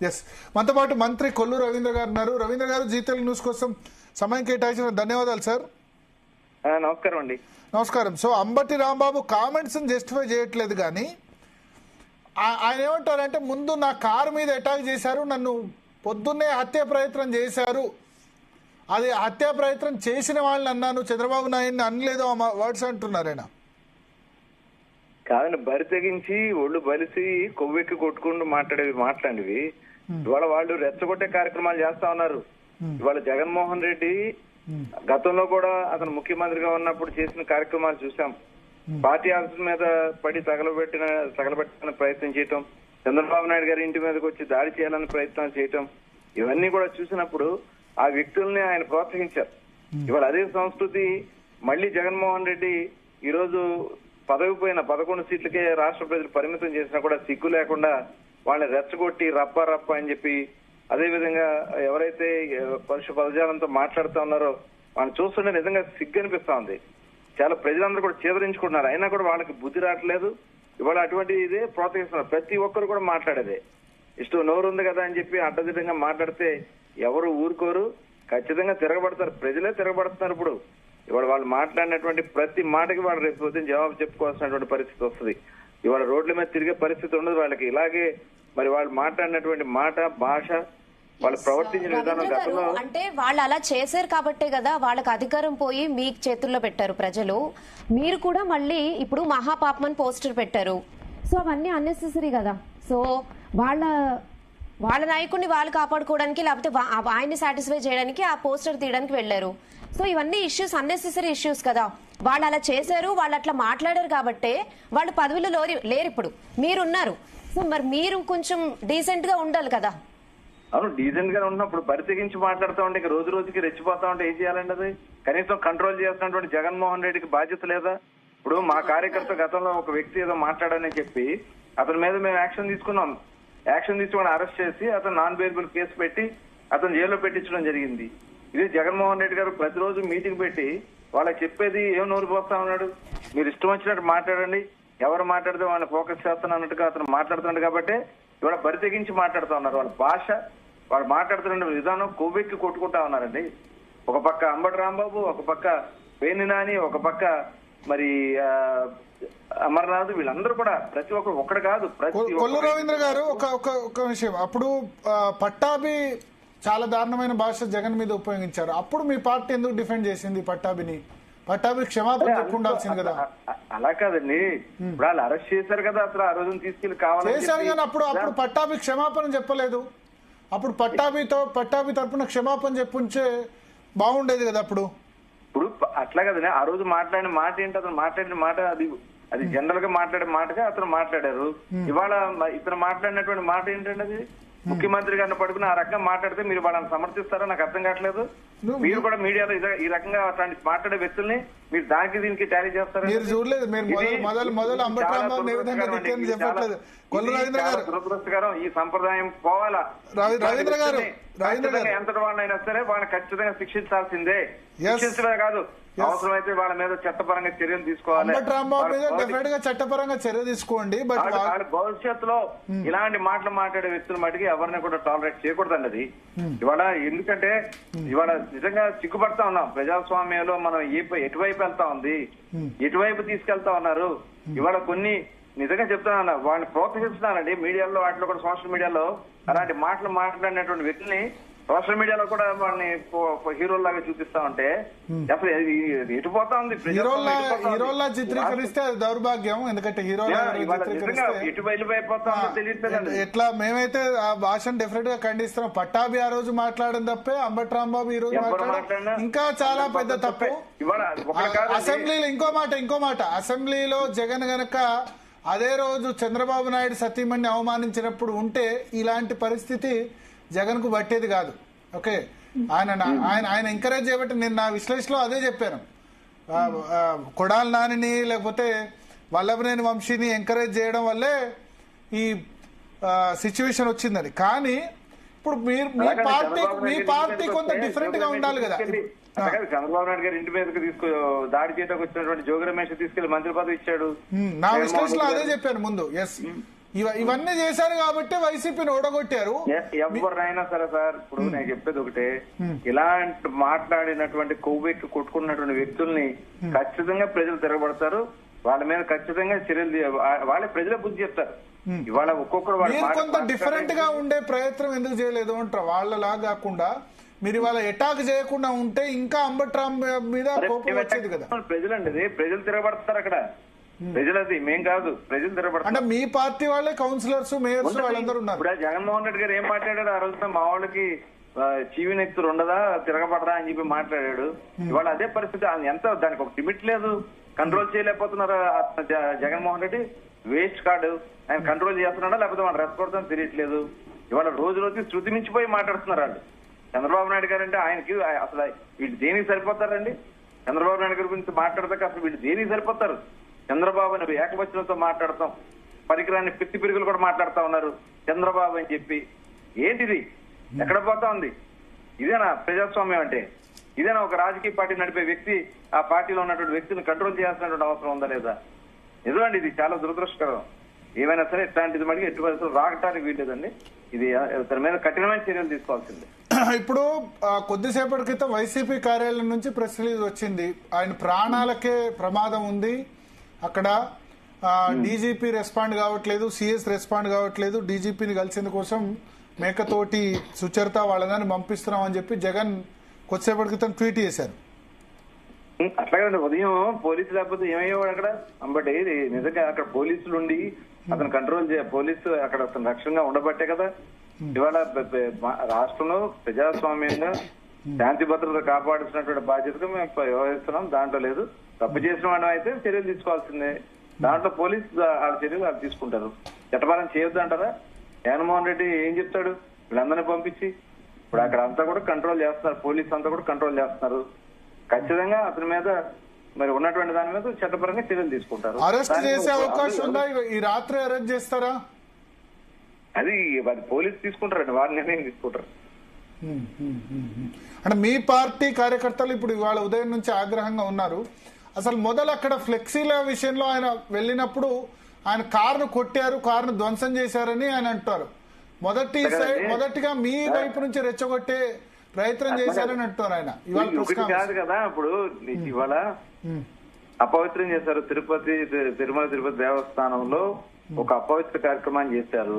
Yes మనతో పాటు మంత్రి కొల్లు రవీంద్ర గారు ఉన్నారు. రవీంద్ర గారు, జీ తెలుగు న్యూస్ కోసం సమయం కేటాయించిన ధన్యవాదాలు సార్. నమస్కారం అండి. నమస్కారం. So Ambati Rambabu comments justify చేయట్లేదు, కానీ ఆయన ఏమంటారంటే ముందు నా కారు మీద అటాక్ చేశారు, నన్ను పొద్దున్నే హత్య ప్రయత్నం చేశారు, అది హత్యా ప్రయత్నం చేసిన వాళ్ళని అన్నాను, చంద్రబాబు నాయుడిని అనలేదు ఆ వర్డ్స్ అంటున్నారు ఆయన. కాదని బరి తెగించి ఒళ్ళు బలిసి కొవ్వెక్కి కొట్టుకుంటూ మాట్లాడివి ఇవాళ వాళ్ళు రెచ్చగొట్టే కార్యక్రమాలు చేస్తా ఉన్నారు. ఇవాళ జగన్మోహన్ రెడ్డి గతంలో కూడా అతను ముఖ్యమంత్రిగా ఉన్నప్పుడు చేసిన కార్యక్రమాలు చూసాం. పార్టీ ఆఫీస్ మీద పడి తగలబెట్టిన ప్రయత్నం చేయటం, చంద్రబాబు నాయుడు గారి ఇంటి మీదకి వచ్చి దాడి చేయాలని ప్రయత్నం చేయటం, ఇవన్నీ కూడా చూసినప్పుడు ఆ వ్యక్తుల్ని ఆయన ప్రోత్సహించారు. ఇవాళ అదే సంస్కృతి మళ్ళీ జగన్మోహన్ రెడ్డి ఈరోజు పదవి పోయిన 11 సీట్లకే రాష్ట్ర ప్రజలు పరిమితం చేసినా కూడా సిగ్గు లేకుండా వాళ్ళని రెచ్చగొట్టి రప్ప అని చెప్పి, అదే విధంగా ఎవరైతే పరుష పదజాలంతో మాట్లాడుతూ ఉన్నారో వాళ్ళని చూస్తుంటే నిజంగా సిగ్గు అనిపిస్తా ఉంది. చాలా ప్రజలందరూ కూడా చేదరించుకుంటున్నారు, అయినా కూడా వాళ్ళకి బుద్ధి రావట్లేదు. ఇవాళ అటువంటి ఇదే ప్రోత్సహిస్తున్నారు. ప్రతి ఒక్కరు కూడా మాట్లాడేదే ఇష్టం, నోరు ఉంది కదా అని చెప్పి అడ్డదిడ్డంగా మాట్లాడితే ఎవరు ఊరుకోరు, ఖచ్చితంగా తిరగబడతారు. ప్రజలే తిరగబడుతున్నారు. ఇప్పుడు ఇవాళ వాళ్ళు మాట్లాడినటువంటి ప్రతి మాటకి వాళ్ళు రేపు పొద్దున్న జవాబు చెప్పుకోవాల్సినటువంటి పరిస్థితి వస్తుంది. ఇవాళ రోడ్ల మీద తిరిగే పరిస్థితి ఉండదు వాళ్ళకి. ఇలాగే మరి వాళ్ళు మాట్లాడినటువంటి మాట, భాష, వాళ్ళు ప్రవర్తించిన విధానం గతంలో అంటే వాళ్ళు అలా చేశారు కాబట్టే కదా వాళ్ళకి అధికారం పోయి మీ చేతుల్లో పెట్టారు ప్రజలు. మీరు కూడా మళ్ళీ ఇప్పుడు మహాపాపమని పోస్టర్ పెట్టారు. సో అవన్నీ అన్నెసెసరీ కదా. సో వాళ్ళ నాయకుడిని వాళ్ళు కాపాడుకోవడానికి, లేకపోతే ఆయన్ని సాటిస్ఫై చేయడానికి ఆ పోస్టర్ తీయడానికి వెళ్లారు. సో ఇవన్నీ ఇష్యూస్ అన్నెసెసరీ ఇష్యూస్ కదా. వాళ్ళు అలా చేశారు, వాళ్ళు అట్లా మాట్లాడారు కాబట్టే వాళ్ళు పదవిలో లేరు. ఇప్పుడు మీరున్నారు. సో మరి మీరు కొంచెం డీసెంట్ గా ఉండాలి కదా. అవును, డీసెంట్ గా ఉన్నప్పుడు బరితెగించి మాట్లాడుతూ ఉంటే ఇక రోజు రోజుకి రెచ్చిపోతా ఉంటే ఏం చేయాలండి? అది కనీసం కంట్రోల్ చేస్తున్నటువంటి జగన్మోహన్ రెడ్డికి బాధ్యత లేదా? ఇప్పుడు మా కార్యకర్త గతంలో ఒక వ్యక్తి ఏదో మాట్లాడని చెప్పి అతని మీద మేము యాక్షన్ తీసుకున్నాం. యాక్షన్ తీసుకుని అరెస్ట్ చేసి అతను నాన్ బెయిలబుల్ కేసు పెట్టి అతను జైల్లో పెట్టించడం జరిగింది. ఇది జగన్మోహన్ రెడ్డి గారు ప్రతిరోజు మీటింగ్ పెట్టి వాళ్ళకి చెప్పేది ఏం నోరు పోస్తా ఉన్నాడు, మీరు ఇష్టం వచ్చినట్టు మాట్లాడండి, ఎవరు మాట్లాడితే వాళ్ళని ఫోకస్ చేస్తాను అన్నట్టుగా అతను మాట్లాడుతున్నాడు. కాబట్టి ఇవాళ బరితెగించి మాట్లాడుతూ ఉన్నారు. వాళ్ళ భాష, వాళ్ళు మాట్లాడుతున్న విధానం కొవ్వెక్కి కొట్టుకుంటా ఉన్నారండి. ఒక పక్క అంబటి రాంబాబు, ఒక పక్క పేర్ని నాని, ఒక పక్క మరి అమర్నాథ్, వీళ్ళందరూ కూడా ప్రతి ఒక్కరు ఒక్కడు కాదు. కొల్లు రవీంద్ర గారు ఒక విషయం, అప్పుడు పట్టాభి చాలా దారుణమైన భాష జగన్ మీద ఉపయోగించారు. అప్పుడు మీ పార్టీ ఎందుకు డిఫెండ్ చేసింది పట్టాభిని? పట్టాభి క్షమాపణ చెప్పుకుండాల్సింది కదా. అలా కాదండి, ఇప్పుడు వాళ్ళు అరెస్ట్ చేశారు కదా, అసలు ఆ రోజున తీసుకెళ్లి కావాలి చేశారు కానీ అప్పుడు పట్టాభి క్షమాపణ చెప్పలేదు. అప్పుడు పట్టాభి తరపున క్షమాపణ చెప్పుంచే బాగుండేది కదా. ఇప్పుడు అట్లా కదండి, ఆ రోజు మాట్లాడిన మాట ఏంటి? అతను మాట్లాడిన మాట అది జనరల్ గా మాట్లాడే మాటగా అతను మాట్లాడారు. ఇవాళ ఇతను మాట్లాడినటువంటి మాట ఏంటంటే అది ముఖ్యమంత్రి గారిని పడుకుని ఆ రకంగా మాట్లాడితే మీరు వాళ్ళని సమర్థిస్తారో నాకు అర్థం కావట్లేదు. మీరు కూడా మీడియాలో ఈ రకంగా అట్లాంటి మాట్లాడే వ్యక్తుల్ని మీరు దానికి దీనికి టాలీ చేస్తారు. మీరు చూడలేదు, దురదృష్టకరం. ఈ సంప్రదాయం పోవాలా? రవీంద్ర గారు ఎంతటి వాళ్ళైనా సరే వాళ్ళని ఖచ్చితంగా శిక్షించాల్సిందే. శిక్షించడమే కాదు, అవసరమైతే వాళ్ళ మీద చట్టపరంగా చర్యలు తీసుకోవాలి. చట్టపరంగా చర్య తీసుకోండి. భవిష్యత్తులో ఇలాంటి మాటలు మాట్లాడే వ్యక్తుల మటుకి ఎవరిని కూడా టాలరేట్ చేయకూడదండి. అది ఇవాళ ఎందుకంటే ఇవాళ నిజంగా సిగ్గుపడతా ఉన్నాం. ప్రజాస్వామ్యంలో మనం ఎటువైపు వెళ్తా ఉంది, ఎటువైపు తీసుకెళ్తా ఉన్నారు. ఇవాళ కొన్ని నిజంగా చెప్తా ఉన్నా, వాళ్ళని ప్రోత్సహిస్తున్నారండి మీడియాలో, వాటిలో కూడా సోషల్ మీడియాలో అలాంటి మాటలు మాట్లాడినటువంటి వ్యక్తుల్ని సోషల్ మీడియాలో కూడా వాళ్ళని హీరోల్లాగా చూపిస్తా ఉంటే అసలు ఎటు పోతా ఉంది? హీరోల్లా చిత్రీకరిస్తే అది దౌర్భాగ్యం. ఎందుకంటే ఎటు వెళ్ళిపోతా తెలియదు. ఎట్లా మేమైతే ఆ భాషను డెఫినెట్ గా ఖండిస్తున్నాం. పట్టాభి ఆ రోజు మాట్లాడడం తప్పే, అంబటి రాంబాబు ఈ రోజు మాట్లాడడం ఇంకా చాలా పెద్ద తప్పు. అసెంబ్లీలో ఇంకో మాట అసెంబ్లీలో జగన్ గనక అదే రోజు చంద్రబాబు నాయుడు సతీమణిని అవమానించినప్పుడు ఉంటే ఇలాంటి పరిస్థితి జగన్ కు పట్టేది కాదు. ఓకే, ఆయన ఎంకరేజ్ చేయబట్టి నేను నా విశ్లేషణలో అదే చెప్పాను. కొడాలి నానిని లేకపోతే వల్లభనేని వంశీని ఎంకరేజ్ చేయడం వల్లే ఈ సిచ్యువేషన్ వచ్చిందని. కానీ ఇప్పుడు మీ పార్టీ కొంత డిఫరెంట్ గా ఉండాలి కదా. చంద్రబాబు నాయుడు గారు ఇంటి మీదకి దాడి చేయడానికి వచ్చినటువంటి జోగి రమేష్ తీసుకెళ్లి మంత్రి పదవి ఇచ్చాడు. నా విశ్లేషణలో అదే చెప్పాను ముందు. ఎస్, ఇవన్నీ చేశారు కాబట్టి వైసీపీని ఓడగొట్టారు. ఎవరైనా సరే సార్, ఇప్పుడు నేను చెప్పేది ఒకటే, ఇలాంటి మాట్లాడినటువంటి కొవ్వెక్కి కొట్టుకున్నటువంటి వ్యక్తుల్ని ఖచ్చితంగా ప్రజలు తిరగబడతారు, వాళ్ళ మీద ఖచ్చితంగా చర్యలు వాళ్ళే ప్రజలే బుద్ధి చెప్తారు. ఇవాళ ఒక్కొక్కరు కొంత డిఫరెంట్ గా ఉండే ప్రయత్నం ఎందుకు చేయలేదు అంటారు? వాళ్ళలా కాకుండా మీరు ఇవాళ అటాక్ చేయకుండా ఉంటే ఇంకా అంబట్రామ్ మీద కోపం వచ్చేది కదా. ప్రజలండి, ప్రజలు తిరగబడతారు అక్కడ, ప్రజలది మేం కాదు, ప్రజలు తిరగబడతారు. అంటే మీ పార్టీ వాళ్ళే కౌన్సిలర్స్, మేయర్స్ వాళ్ళందరూ ఉన్నారు. ఇప్పుడు జగన్మోహన్ రెడ్డి గారు ఏం మాట్లాడారు ఆ రోజున, మా వాళ్ళకి చీవి నెక్తులు ఉండదా, తిరగబడరా అని చెప్పి మాట్లాడాడు. ఇవాళ అదే పరిస్థితి. ఎంత దానికి ఒక లిమిట్ లేదు, కంట్రోల్ చేయలేకపోతున్నారు జగన్మోహన్ రెడ్డి. వేస్ట్ కార్డు ఆయన కంట్రోల్ చేస్తున్నాడా లేకపోతే వాళ్ళు రెచ్చగొడతామని తెలియట్లేదు. ఇవాళ రోజు రోజుకి శృతి మించిపోయి మాట్లాడుతున్నారు వాళ్ళు. చంద్రబాబు నాయుడు గారు అంటే ఆయనకి అసలు వీళ్ళు దేనికి సరిపోతారండి? చంద్రబాబు నాయుడు గారి గురించి మాట్లాడతాక అసలు వీళ్ళు దేనికి సరిపోతారు? చంద్రబాబు అని ఏకవచనంతో మాట్లాడతాం, పరికరాన్ని పిత్తి పిరుగులు కూడా మాట్లాడుతా ఉన్నారు చంద్రబాబు అని చెప్పి. ఏంటిది? ఎక్కడ పోతా ఉంది? ఇదేనా ప్రజాస్వామ్యం అంటే? ఇదేనా ఒక రాజకీయ పార్టీ నడిపే వ్యక్తి ఆ పార్టీలో ఉన్నటువంటి వ్యక్తిని కంట్రోల్ చేయాల్సినటువంటి అవసరం ఉందా లేదా? నిజమండి, ఇది చాలా దురదృష్టకరం. ఏమైనా సరే ఇట్లాంటిది మళ్ళీ ఎటు పరిస్థితులు రాకటానికి వీల్లేదండి. ఇది దాని మీద కఠినమైన చర్యలు తీసుకోవాల్సిందే. ఇప్పుడు కొద్దిసేపటి క్రితం వైసీపీ కార్యాలయం నుంచి ప్రెస్ రిలీజ్ వచ్చింది, ఆయన ప్రాణాలకే ప్రమాదం ఉంది, అక్కడ డీజీపీ రెస్పాండ్ కావట్లేదు, సిఎస్ రెస్పాండ్ కావట్లేదు, డీజీపీని కలిసేందుకోసం మేకతోటి సుచరిత వాళ్ళని పంపిస్తున్నాం అని చెప్పి జగన్ కొద్దిసేపటి క్రితం ట్వీట్ చేశారు. అట్లాగే ఉదయం పోలీసు లేకపోతే ఏమయ్యేవాడు అక్కడ? అంబటి నిజంగా అక్కడ పోలీసులు ఉండి అతను కంట్రోల్ పోలీసు అక్కడ అతను రక్షణగా ఉండబట్టే కదా ఇవాళ రాష్ట్రంలో ప్రజాస్వామ్యంగా శాంతి భద్రత కాపాడుతున్నటువంటి బాధ్యతగా మేము వ్యవహరిస్తున్నాం. దాంట్లో లేదు, తప్పు చేసిన వాడు అయితే చర్యలు తీసుకోవాల్సిందే. దాంట్లో పోలీసు వాళ్ళ చర్యలు వాళ్ళు తీసుకుంటారు. చట్టపరం చేయొద్దు అంటారా? జగన్మోహన్ రెడ్డి ఏం చెప్తాడు? వీళ్ళందరినీ పంపించి ఇప్పుడు అక్కడ అంతా కూడా కంట్రోల్ చేస్తున్నారు, పోలీసు అంతా కూడా కంట్రోల్ చేస్తున్నారు. ఖచ్చితంగా అతని మీద మరి ఉన్నటువంటి దాని మీద చట్టపరంగా చర్యలు తీసుకుంటారు. అరెస్ట్ చేసే అవకాశం ఉందా? ఈ రాత్రి అరెస్ట్ చేస్తారా? అది పోలీసు తీసుకుంటారండి, వారి నిర్ణయం తీసుకుంటారు. అంటే మీ పార్టీ కార్యకర్తలు ఇప్పుడు ఇవాళ ఉదయం నుంచి ఆగ్రహంగా ఉన్నారు. అసలు మొదలు అక్కడ ఫ్లెక్సీల విషయంలో ఆయన వెళ్ళినప్పుడు ఆయన కారును కొట్టారు, కారును ధ్వంసం చేశారని ఆయన అంటారు. మొదటిగా మీ వైపు నుంచి రెచ్చగొట్టే ప్రయత్నం చేశారని అంటున్నారు ఆయన. ఇవాళ కాదు కదా, ఇప్పుడు ఇవాళ అపవిత్రం చేశారు. తిరుమల తిరుపతి దేవస్థానంలో ఒక అపవిత్ర కార్యక్రమాన్ని చేశారు.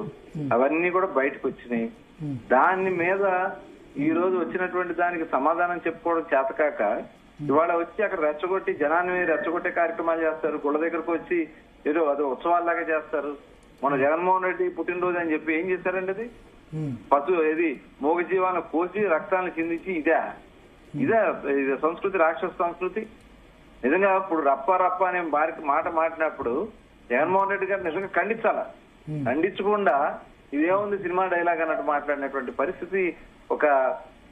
అవన్నీ కూడా బయటకు వచ్చినాయి. దాని మీద ఈ రోజు వచ్చినటువంటి దానికి సమాధానం చెప్పుకోవడం చేతకాక ఇవాళ వచ్చి అక్కడ రెచ్చగొట్టి జనాన్ని రెచ్చగొట్టే కార్యక్రమాలు చేస్తారు. గుళ్ళ దగ్గరకు వచ్చి ఏదో అది ఉత్సవాల్లాగా చేస్తారు. మన జగన్మోహన్ రెడ్డి పుట్టినరోజు అని చెప్పి ఏం చేశారండి? అది ఏది మూగ జీవాలను కోసి రక్తాలను చిందించి ఇదే సంస్కృతి, రాక్షస సంస్కృతి. నిజంగా ఇప్పుడు రప్ప అనే మాట మాట్లాడినప్పుడు జగన్మోహన్ రెడ్డి గారు నిజంగా ఖండించాలా? ఖండించకుండా ఇదేముంది సినిమా డైలాగ్ అన్నట్టు మాట్లాడినటువంటి పరిస్థితి ఒక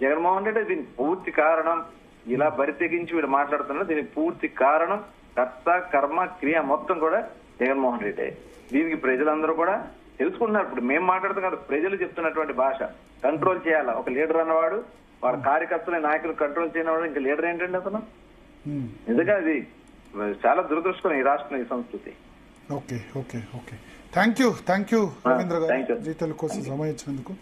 జగన్మోహన్ రెడ్డి. దీనికి పూర్తి కారణం ఇలా బరి తెగించి వీడు మాట్లాడుతున్నారు. దీనికి పూర్తి కారణం కర్త కర్మ క్రియ మొత్తం కూడా జగన్మోహన్ రెడ్డి. దీనికి ప్రజలందరూ కూడా తెలుసుకుంటున్నారు. ఇప్పుడు మేము మాట్లాడుతాం కదా, ప్రజలు చెప్తున్నటువంటి భాష కంట్రోల్ చేయాలా. ఒక లీడర్ అన్నవాడు వాళ్ళ కార్యకర్తల నాయకులు కంట్రోల్ చేయనివాడు ఇంకా లీడర్ ఏంటండి అతను? నిజంగా ఇది చాలా దురదృష్టం ఈ రాష్ట్రం, ఈ సంస్కృతి. Okay okay okay thank you Ravindra గారు, జీ తెలుగు కోసం సమయం ఇచ్చినందుకు.